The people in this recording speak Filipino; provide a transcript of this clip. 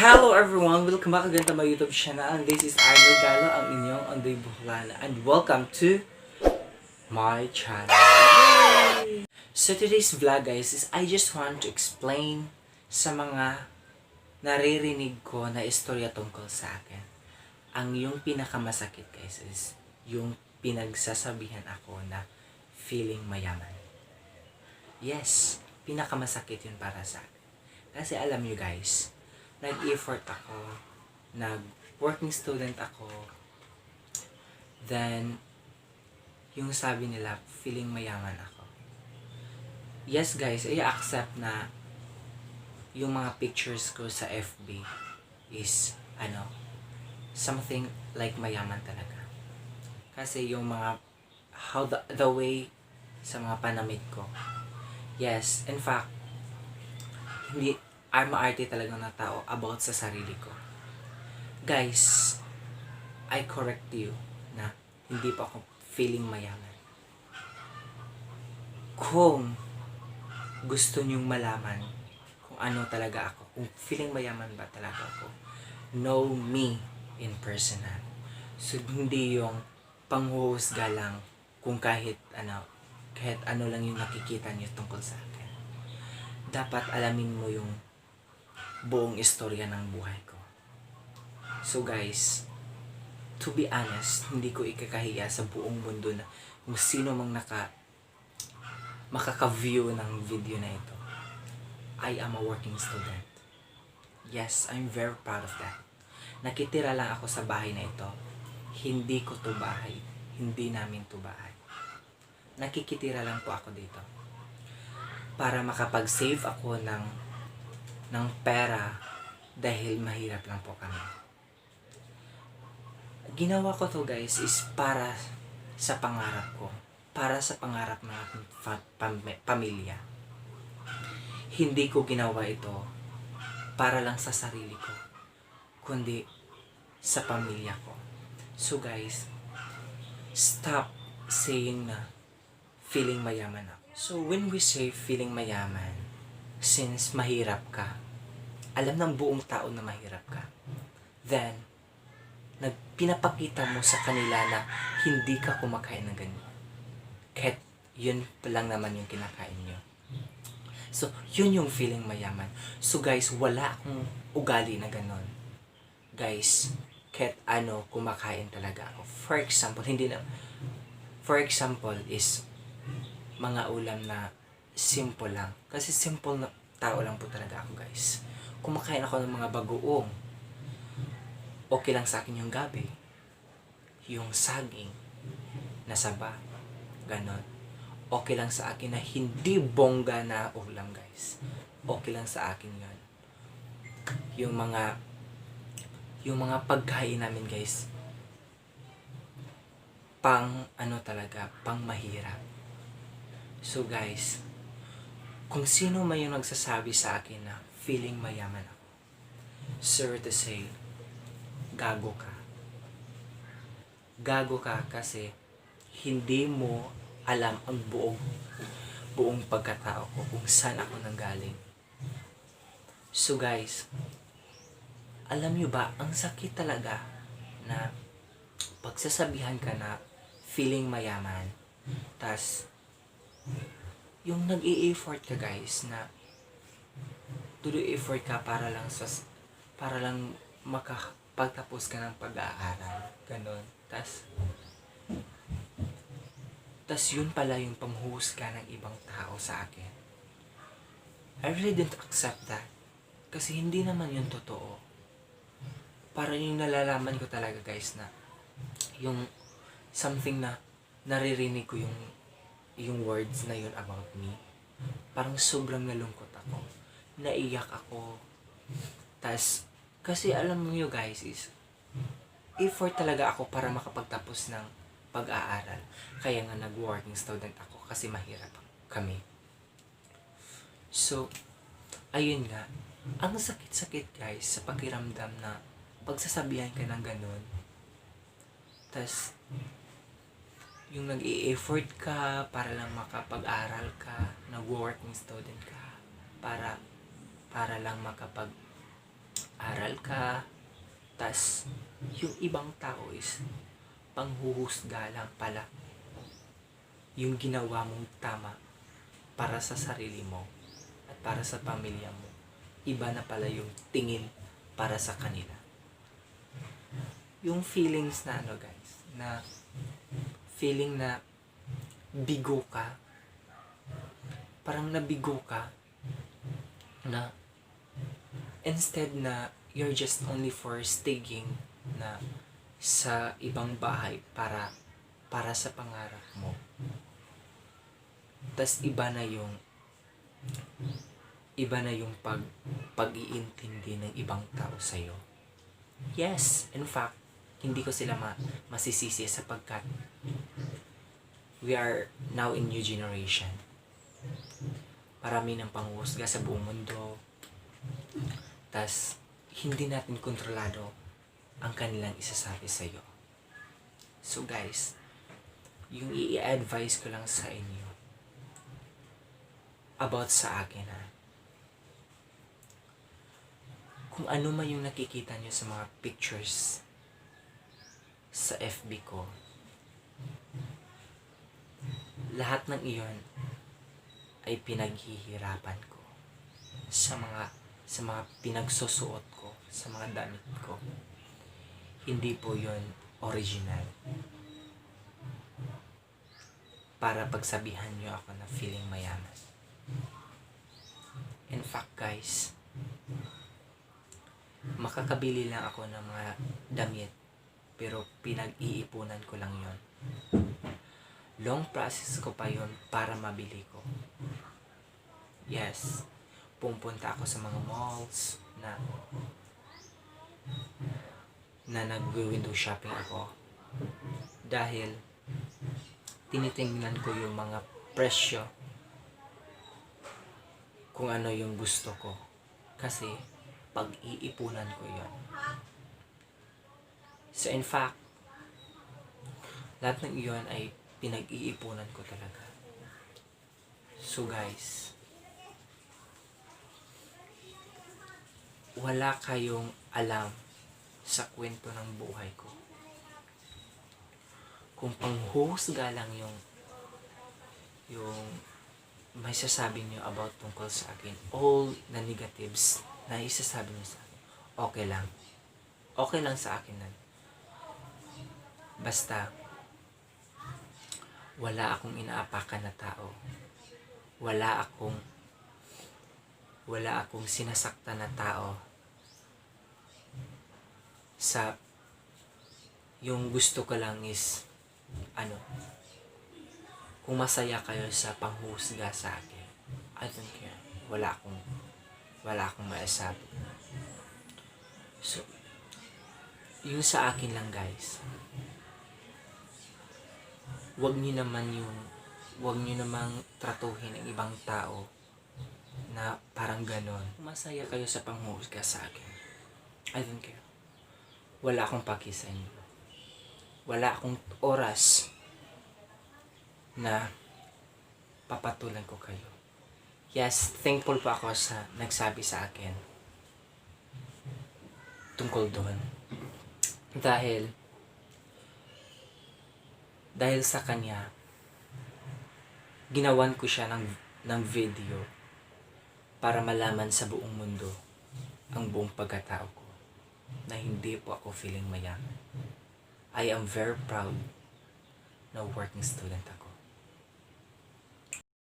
Hello everyone! Welcome back again to my YouTube channel, and this is Arnold Galo, ang inyong Andoy Buhlana, and welcome to my channel. Yay! So today's vlog guys is I just want to explain sa mga naririnig ko na istorya tungkol sa akin. Ang yung pinakamasakit guys is yung pinagsasabihan ako na feeling mayaman. Yes, pinakamasakit yun para sa akin. Kasi alam nyo guys, nag-effort ako, nag-working student ako, then, yung sabi nila, feeling mayaman ako. Yes guys, i-accept na yung mga pictures ko sa FB is, something like mayaman talaga. Kasi yung mga, the way sa mga panamit ko. Yes, in fact, hindi, I'm maarte talaga na tao about sa sarili ko. Guys, I correct you na hindi pa ako feeling mayaman. Kung gusto nyong malaman kung ano talaga ako, kung feeling mayaman ba talaga ako, know me in personal. So, hindi yung panghuhusga lang kung kahit ano lang yung nakikita niyo tungkol sa akin. Dapat alamin mo yung buong istorya ng buhay ko. So guys, to be honest, hindi ko ikakahiya sa buong mundo na kung sino mang makaka-view ng video na ito. I am a working student. Yes, I'm very proud of that. Nakitira lang ako sa bahay na ito. Hindi ko to bahay. Hindi namin to bahay. Nakikitira lang po ako dito. Para makapag-save ako ng pera dahil mahirap lang po kami. Ginawa ko to guys is para sa pangarap ko. Para sa pangarap ng aking pamilya. Hindi ko ginawa ito para lang sa sarili ko, kundi sa pamilya ko. So guys, stop saying na feeling mayaman ako. So when we say feeling mayaman, since mahirap ka, alam ng buong tao na mahirap ka, then, pinapakita mo sa kanila na hindi ka kumakain ng ganyan. Kahit yun lang naman yung kinakain nyo. So, yun yung feeling mayaman. So guys, wala akong ugali na ganon. Guys, kahit kumakain talaga ako. For example is, mga ulam na simple lang. Kasi simple na tao lang po talaga ako guys. Kumakain ako ng mga bagoong. Okay lang sa akin yung gabi. Yung saging. Nasaba. Ganon. Okay lang sa akin na hindi bongga na ulam guys. Okay lang sa akin yun. Yung mga pagkain namin guys. Pang mahirap. So guys, kung sino man yung nagsasabi sa akin na feeling mayaman ako, sir to say, gago ka. Gago ka kasi hindi mo alam ang buong pagkatao ko, kung saan ako nanggaling. So guys, alam nyo ba, ang sakit talaga na pagsasabihan ka na feeling mayaman, tas yung nag-i-effort ka guys na effort ka para lang makapagtapos ka ng pag-aaral, ganon. Tas yun pala yung panghuhusga ng ibang tao sa akin. I really didn't accept that kasi hindi naman yun totoo. Para yung nalalaman ko talaga guys na yung something na naririnig ko yung words na yun about me, parang sobrang nalungkot ako, naiyak ako. Tas kasi alam mo guys is effort talaga ako para makapagtapos ng pag-aaral. Kaya nga nag-working student ako kasi mahirap kami. So ayun nga, ang sakit-sakit guys sa pakiramdam na pagsasabihan ka ng ganun, tas yung nag-i-effort ka para lang makapag-aral ka, nag-working student ka, para lang makapag-aral nag-aaral ka, tas yung ibang tao is panghuhusga lang pala yung ginawa mong tama para sa sarili mo at para sa pamilya mo. Iba na pala yung tingin para sa kanila. Yung feelings na guys, na feeling na bigo ka, parang nabigo ka, na instead na you're just only for staying na sa ibang bahay para sa pangarap mo. Tas iba na yung pag-iintindi ng ibang tao sa'yo. Yes, in fact, hindi ko sila masisisi sapagkat we are now in new generation. Marami ng panghuhusga sa buong mundo. Tas hindi natin kontrolado ang kanilang isasabi sa'yo. So guys, yung i-advise ko lang sa inyo about sa akin kung ano man yung nakikita nyo sa mga pictures sa FB ko, lahat ng iyon ay pinaghihirapan ko sa mga pinagsusuot ko, sa mga damit ko. Hindi po yon original para pagsabihan nyo ako na feeling mayaman. In fact guys, makakabili lang ako ng mga damit pero pinag-iipunan ko lang yon. Long process ko pa yon para mabili ko. Yes, pupunta ako sa mga malls na nag-window shopping ako dahil tinitingnan ko yung mga presyo kung ano yung gusto ko kasi pag-iipunan ko yon. So in fact, lahat ng iyon ay pinag-iipunan ko talaga. So guys, wala kayong alam sa kwento ng buhay ko. Kung panghuhusga lang yung may sasabi niyo about tungkol sa akin, all na negatives na isasabi niyo sa akin, okay lang. Okay lang sa akin nan. Basta, wala akong inaapakan na tao. Wala akong sinasaktan na tao sa yung gusto ko lang is kung masaya kayo sa panghuhusga sa akin, I don't care. Wala akong maisabi. So, yung sa akin lang guys, wag niyo namang tratuhin ang ibang tao na parang ganon. Masaya kayo sa panghuhusga sa akin, I don't care. Wala akong paki sa inyo. Wala akong oras na papatulan ko kayo. Yes, thankful pa ako sa nagsabi sa akin tungkol doon. Dahil sa kanya, ginawan ko siya ng video para malaman sa buong mundo ang buong pagkatao ko na hindi po ako feeling mayaman. I am very proud na working student ako.